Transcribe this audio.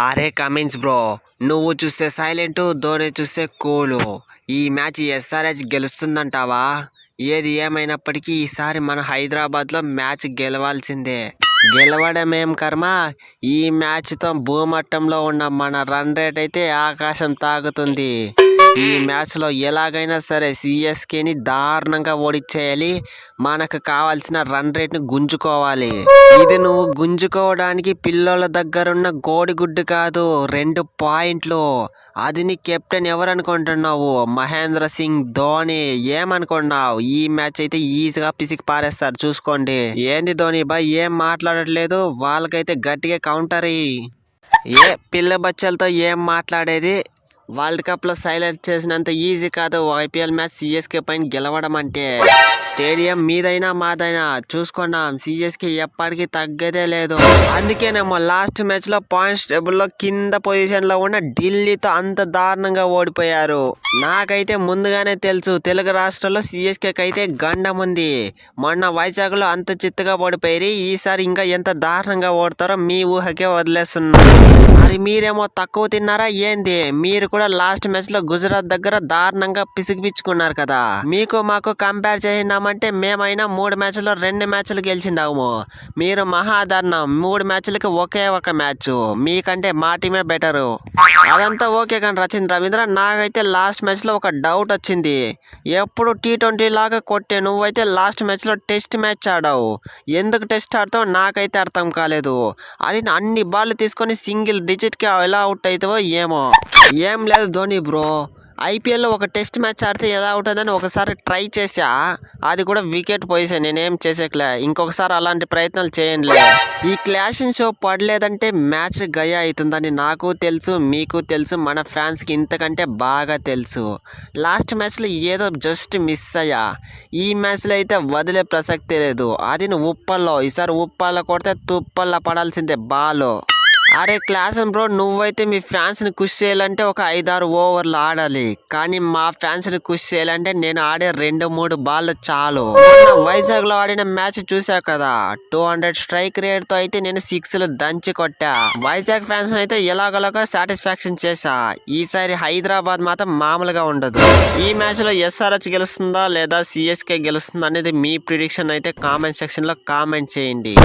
అరే Cummins bro, నువ్వు చూస్తే సైలెంట్, ధోని చూస్తే కూలు. ఈ మ్యాచ్ ఎస్ఆర్హెచ్ గెలుస్తుందంటావా? ఏది ఏమైనప్పటికీ ఈసారి మన హైదరాబాద్లో మ్యాచ్ గెలవాల్సిందే. గెలవడమేం కర్మ, ఈ మ్యాచ్తో భూమట్టంలో ఉన్న మన రన్ రేట్ అయితే ఆకాశం తాగుతుంది. ఈ మ్యాచ్లో ఎలాగైనా సరే సిఎస్కేని దారుణంగా ఓడిచ్చేయాలి. మనకు కావాల్సిన రన్ రేట్ని గుంజుకోవాలి. ఇది నువ్వు గుంజుకోవడానికి పిల్లోళ్ళ దగ్గరున్న కోడిగుడ్డు కాదు, 2 పాయింట్లు. అది నీ కెప్టెన్ ఎవరనుకుంటున్నావు? మహేంద్ర సింగ్ ధోని. ఏమనుకున్నావు? ఈ మ్యాచ్ అయితే ఈజీగా పిసికి పారేస్తారు, చూసుకోండి. ఏంది ధోని బాయ్ ఏం మాట్లాడట్లేదు? వాళ్ళకైతే గట్టిగా కౌంటర్. ఏ పిల్ల బచ్చలతో ఏం మాట్లాడేది? వరల్డ్ కప్లో సైలెంట్ చేసినంత ఈజీ కాదు ఐపీఎల్ మ్యాచ్ సిఎస్కే పైన గెలవడం అంటే. స్టేడియం మీదైనా మాదైనా చూసుకున్నాం, సిఎస్కే ఎప్పటికీ తగ్గదే లేదు. అందుకేనేమో లాస్ట్ మ్యాచ్లో పాయింట్స్ టేబుల్లో కింద పొజిషన్లో ఉన్న ఢిల్లీతో అంత దారుణంగా ఓడిపోయారు. నాకైతే ముందుగానే తెలుసు తెలుగు రాష్ట్రాల్లో సిఎస్కేకి అయితే గండం ఉంది. మొన్న వైజాగ్లో అంత చిత్తుగా ఓడిపోయి ఈసారి ఇంకా ఎంత దారుణంగా ఓడతారో మీ ఊహకే వదిలేస్తున్నారు. మరి మీరేమో తక్కువ తిన్నారా ఏంది? మీరు కూడా లాస్ట్ మ్యాచ్ లో గుజరాత్ దగ్గర దారుణంగా పిసిగిపించుకున్నారు కదా. మీకు మాకు కంపేర్ చేసినామంటే మేమైనా 3 మ్యాచ్లో 2 మ్యాచ్లు గెలిచిండాము. మీరు మహాదారుణం, 3 మ్యాచ్లకి ఒకే ఒక మ్యాచ్. మీకంటే మా టీమే బెటరు. అదంతా ఓకే కానీ రచింద్ర రవీంద్ర, నాకైతే లాస్ట్ మ్యాచ్ లో ఒక డౌట్ వచ్చింది. ఎప్పుడు T20 లాగా కొట్టే నువ్వైతే లాస్ట్ మ్యాచ్ లో టెస్ట్ మ్యాచ్ ఆడావు. ఎందుకు టెస్ట్ ఆడతావు నాకైతే అర్థం కాలేదు. అది అన్ని బాల్ తీసుకొని సింగిల్ డిజిట్కి ఎలా అవుట్ అవుతావో ఏమో. ఏం లేదు ధోని బ్రో, ఐపీఎల్లో ఒక టెస్ట్ మ్యాచ్ ఆడితే ఎలా అవుతుందని ఒకసారి ట్రై చేసా. అది కూడా వికెట్ పోయేసా, నేనేం చేసేకలే. ఇంకొకసారి అలాంటి ప్రయత్నాలు చేయండిలే. ఈ క్లాషింగ్ షో పడలేదంటే మ్యాచ్ గయా అవుతుందని నాకు తెలుసు, మీకు తెలుసు, మన ఫ్యాన్స్కి ఇంతకంటే బాగా తెలుసు. లాస్ట్ మ్యాచ్లో ఏదో జస్ట్ మిస్ అయ్యా. ఈ మ్యాచ్లో అయితే వదిలే ప్రసక్తే లేదు. అది ఉప్పల్లో, ఈసారి ఉప్పల్లో కొడితే తుప్పల్లో పడాల్సిందే బాలో. అరే క్లాస్ బ్రో, నువ్వైతే మీ ఫ్యాన్స్ని ఖుషి చేయాలంటే ఒక 5-6 ఓవర్లు ఆడాలి. కానీ మా ఫ్యాన్స్ని ఖుషి చేయాలంటే నేను ఆడే 2-3 బాల్ చాలు. వైజాగ్లో ఆడిన మ్యాచ్ చూసా కదా, 200 స్ట్రైక్ రేట్తో అయితే నేను 6లు దంచి కొట్టా. వైజాగ్ ఫ్యాన్స్ అయితే ఎలాగోలాగా సాటిస్ఫాక్షన్ చేశా. ఈసారి హైదరాబాద్ మాత్రం మామూలుగా ఉండదు. ఈ మ్యాచ్లో ఎస్ఆర్హెచ్ గెలుస్తుందా లేదా సిఎస్కే గెలుస్తుందా అనేది మీ ప్రిడిక్షన్ అయితే కామెంట్ సెక్షన్లో కామెంట్ చేయండి.